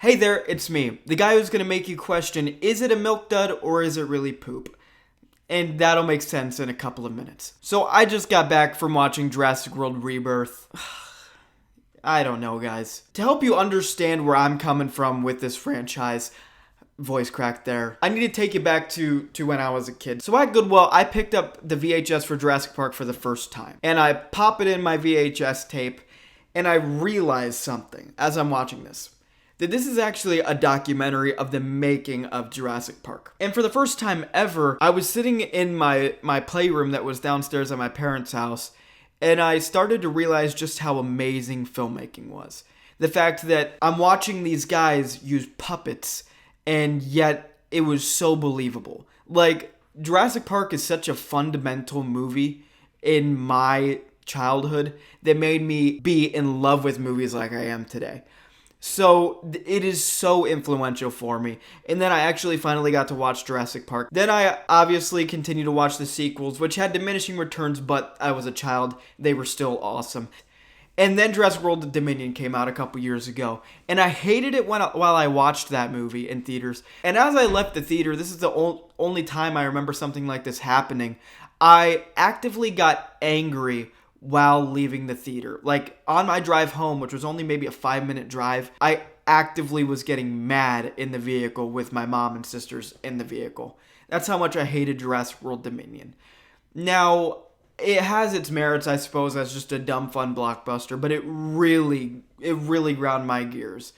Hey there, it's me, the guy who's gonna make you question, is it a milk dud or is it really poop? And that'll make sense in a couple of minutes. So I just got back from watching Jurassic World Rebirth. I don't know, guys. To help you understand where I'm coming from with this franchise, voice crack there, I need to take you back to when I was a kid. So at Goodwill, I picked up the VHS for Jurassic Park for the first time. And I pop it in my VHS tape, and I realize something as I'm watching this. That this is actually a documentary of the making of Jurassic Park. And for the first time ever, I was sitting in my playroom that was downstairs at my parents' house, and I started to realize just how amazing filmmaking was. The fact that I'm watching these guys use puppets, and yet it was so believable. Like, Jurassic Park is such a fundamental movie in my childhood that made me be in love with movies like I am today. So it is so influential for me. And then I actually finally got to watch Jurassic Park. Then I obviously continued to watch the sequels, which had diminishing returns, but I was a child. They were still awesome. And then Jurassic World Dominion came out a couple years ago. And I hated it while I watched that movie in theaters. And as I left the theater, this is the only time I remember something like this happening. I actively got angry while leaving the theater. Like, on my drive home, which was only maybe a 5-minute drive, I actively was getting mad in the vehicle with my mom and sisters in the vehicle. That's how much I hated Jurassic World Dominion. Now, it has its merits, I suppose, as just a dumb, fun blockbuster, but it really ground my gears,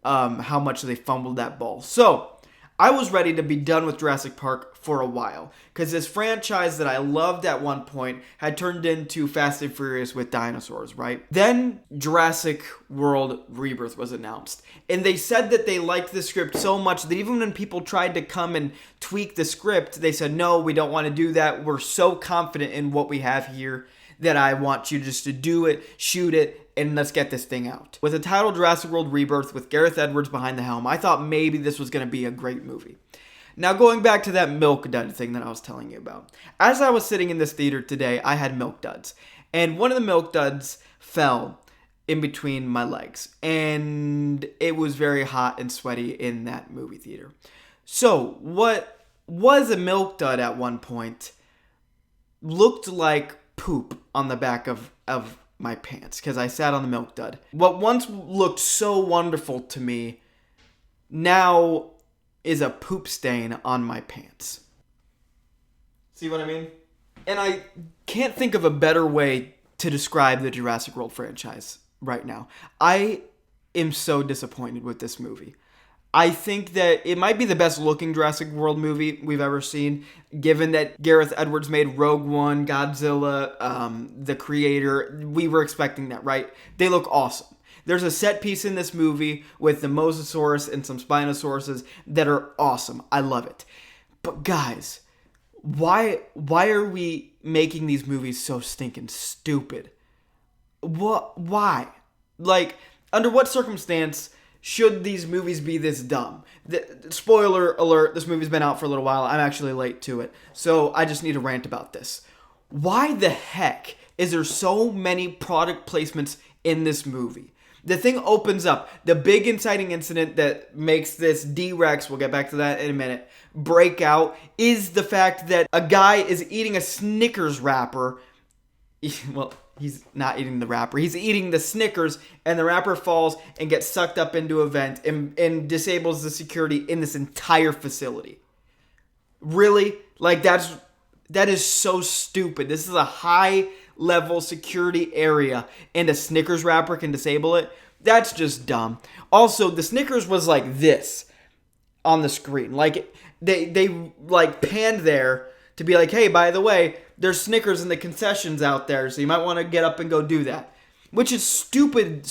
how much they fumbled that ball. So, I was ready to be done with Jurassic Park for a while, because this franchise that I loved at one point had turned into Fast and Furious with dinosaurs, right? Then Jurassic World Rebirth was announced, and they said that they liked the script so much that even when people tried to come and tweak the script, they said, no, we don't want to do that. We're so confident in what we have here that I want you just to do it, shoot it, and let's get this thing out. With the title Jurassic World Rebirth with Gareth Edwards behind the helm, I thought maybe this was going to be a great movie. Now, going back to that milk dud thing that I was telling you about. As I was sitting in this theater today, I had milk duds. And one of the milk duds fell in between my legs. And it was very hot and sweaty in that movie theater. So, what was a milk dud at one point looked like poop on the back of my pants, because I sat on the milk dud. What once looked so wonderful to me now is a poop stain on my pants. See what I mean? And I can't think of a better way to describe the Jurassic World franchise right now. I am so disappointed with this movie. I think that it might be the best looking Jurassic World movie we've ever seen, given that Gareth Edwards made Rogue One, Godzilla, The Creator. We were expecting that, right? They look awesome. There's a set piece in this movie with the Mosasaurus and some Spinosauruses that are awesome. I love it. But guys, why are we making these movies so stinking stupid? Why? Like, under what circumstance should these movies be this dumb? Spoiler alert, this movie's been out for a little while. I'm actually late to it. So I just need to rant about this. Why the heck is there so many product placements in this movie? The thing opens up. The big inciting incident that makes this D-Rex, we'll get back to that in a minute, break out is the fact that a guy is eating a Snickers wrapper. Well, he's not eating the wrapper. He's eating the Snickers, and the wrapper falls and gets sucked up into a vent and disables the security in this entire facility. Really? Like, that is so stupid. This is a high-level security area, and a Snickers wrapper can disable it? That's just dumb. Also, the Snickers was like this on the screen. Like, they like panned there to be like, hey, by the way, there's Snickers in the concessions out there, so you might want to get up and go do that. Which is stupid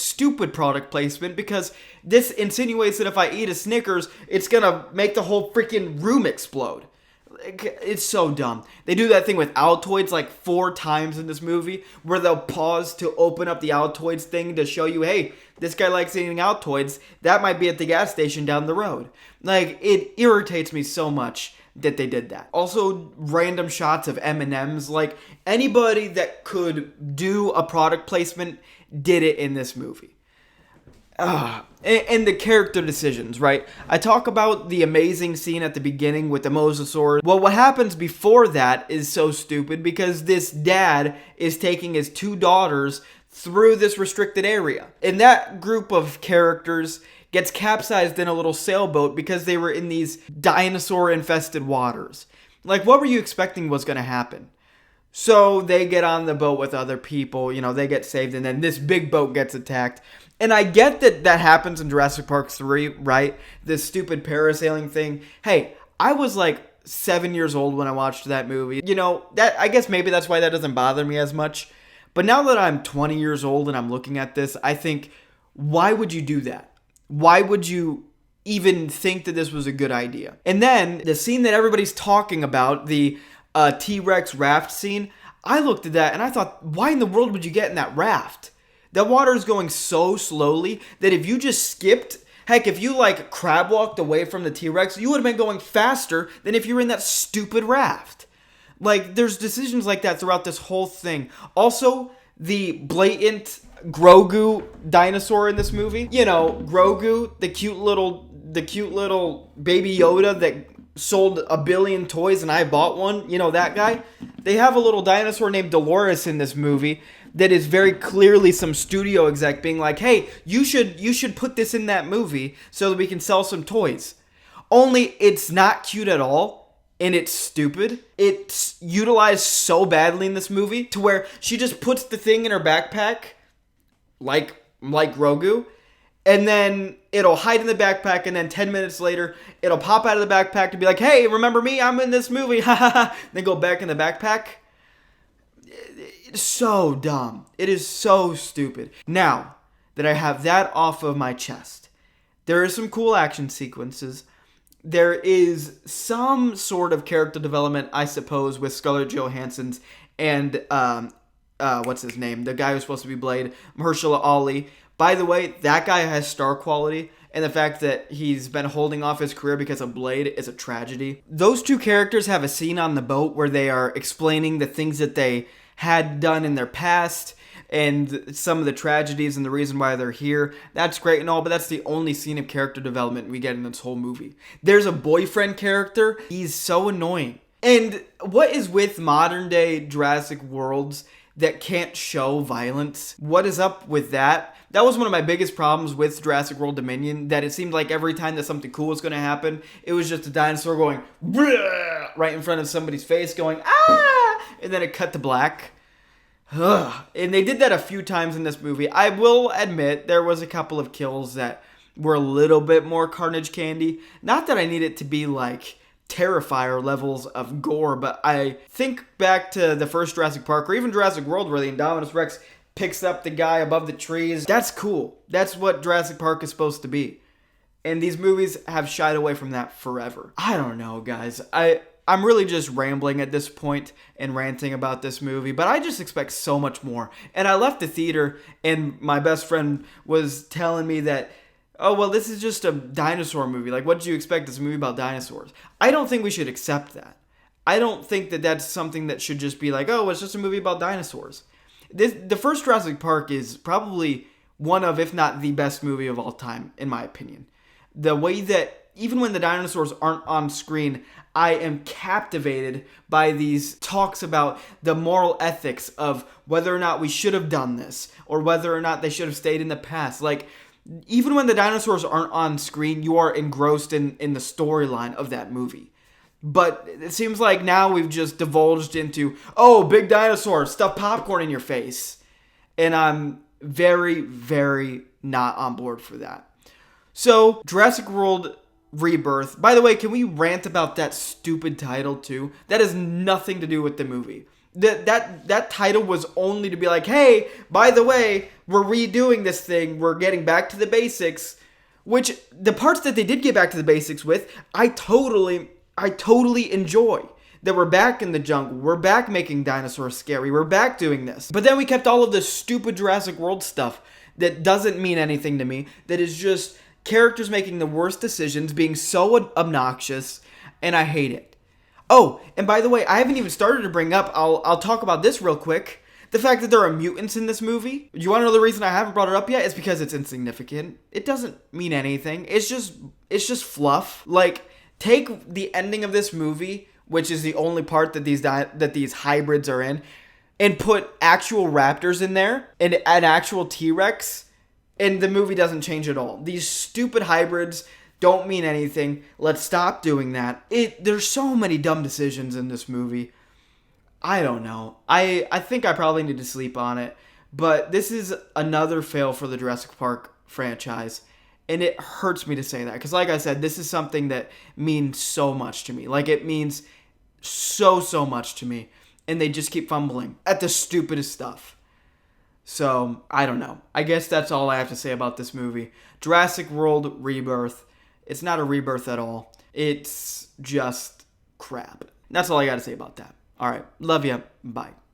product placement, because this insinuates that if I eat a Snickers, it's going to make the whole freaking room explode. It's so dumb. They do that thing with Altoids like 4 times in this movie, where they'll pause to open up the Altoids thing to show you, hey, this guy likes eating Altoids. That might be at the gas station down the road. Like, it irritates me so much that they did that. Also, random shots of M&Ms. Like, anybody that could do a product placement did it in this movie. And the character decisions, right? I talk about the amazing scene at the beginning with the mosasaur. Well, what happens before that is so stupid because this dad is taking his 2 daughters through this restricted area. And that group of characters gets capsized in a little sailboat because they were in these dinosaur-infested waters. Like, what were you expecting was going to happen? So they get on the boat with other people, they get saved, and then this big boat gets attacked. And I get that happens in Jurassic Park 3, right? This stupid parasailing thing. Hey, I was like 7 years old when I watched that movie. That I guess maybe that's why that doesn't bother me as much. But now that I'm 20 years old and I'm looking at this, I think, why would you do that? Why would you even think that this was a good idea? And then the scene that everybody's talking about, the T-Rex raft scene, I looked at that and I thought, why in the world would you get in that raft? That water is going so slowly that if you just skipped, heck, if you like crab walked away from the T-Rex, you would have been going faster than if you were in that stupid raft. Like, there's decisions like that throughout this whole thing. Also, the blatant Grogu dinosaur in this movie. Grogu, the cute little baby Yoda that sold 1 billion toys and I bought one. That guy. They have a little dinosaur named Dolores in this movie that is very clearly some studio exec being like, hey, you should put this in that movie so that we can sell some toys. Only it's not cute at all, and it's stupid. It's utilized so badly in this movie to where she just puts the thing in her backpack, like Grogu, and then it'll hide in the backpack, and then 10 minutes later, it'll pop out of the backpack to be like, hey, remember me? I'm in this movie. Ha ha ha. Then go back in the backpack. It's so dumb. It is so stupid. Now that I have that off of my chest, there are some cool action sequences. There is some sort of character development, I suppose, with Scarlett Johansson's and, what's his name? The guy who's supposed to be Blade, Mahershala Ali. By the way, that guy has star quality, and the fact that he's been holding off his career because of Blade is a tragedy. Those 2 characters have a scene on the boat where they are explaining the things that they had done in their past and some of the tragedies and the reason why they're here. That's great and all, but that's the only scene of character development we get in this whole movie. There's a boyfriend character. He's so annoying. And what is with modern day Jurassic Worlds that can't show violence? What is up with that? That was one of my biggest problems with Jurassic World Dominion, that it seemed like every time that something cool was going to happen, it was just a dinosaur going right in front of somebody's face going, ah! And then it cut to black. Ugh. And they did that a few times in this movie. I will admit there was a couple of kills that were a little bit more carnage candy. Not that I need it to be like Terrifier levels of gore, but I think back to the first Jurassic Park or even Jurassic World where the Indominus Rex picks up the guy above the trees. That's cool. That's what Jurassic Park is supposed to be. And these movies have shied away from that forever. I don't know, guys. I'm really just rambling at this point and ranting about this movie, but I just expect so much more. And I left the theater and my best friend was telling me that, oh, well, this is just a dinosaur movie. Like, what did you expect? This movie about dinosaurs. I don't think we should accept that. I don't think that that's something that should just be like, oh, it's just a movie about dinosaurs. The first Jurassic Park is probably one of, if not the best movie of all time, in my opinion. The way that, even when the dinosaurs aren't on screen, I am captivated by these talks about the moral ethics of whether or not we should have done this, or whether or not they should have stayed in the past. Like, even when the dinosaurs aren't on screen, you are engrossed in the storyline of that movie. But it seems like now we've just divulged into, oh, big dinosaur, stuff popcorn in your face. And I'm very, very not on board for that. So, Jurassic World Rebirth. By the way, can we rant about that stupid title too? That has nothing to do with the movie. That title was only to be like, hey, by the way, we're redoing this thing. We're getting back to the basics. Which, the parts that they did get back to the basics with, I totally enjoy. That we're back in the jungle. We're back making dinosaurs scary. We're back doing this. But then we kept all of this stupid Jurassic World stuff that doesn't mean anything to me. That is just characters making the worst decisions, being so obnoxious, and I hate it. Oh, and by the way, I haven't even started to bring up, I'll talk about this real quick. The fact that there are mutants in this movie, you want to know the reason I haven't brought it up yet? It's because it's insignificant. It doesn't mean anything. It's just fluff. Like, take the ending of this movie, which is the only part that these hybrids are in, and put actual raptors in there and an actual T-Rex, and the movie doesn't change at all. These stupid hybrids don't mean anything. Let's stop doing that. There's so many dumb decisions in this movie. I don't know. I think I probably need to sleep on it. But this is another fail for the Jurassic Park franchise. And it hurts me to say that. Because like I said, this is something that means so much to me. Like, it means so much to me. And they just keep fumbling at the stupidest stuff. So, I don't know. I guess that's all I have to say about this movie. Jurassic World Rebirth. It's not a rebirth at all. It's just crap. That's all I got to say about that. All right. Love ya. Bye.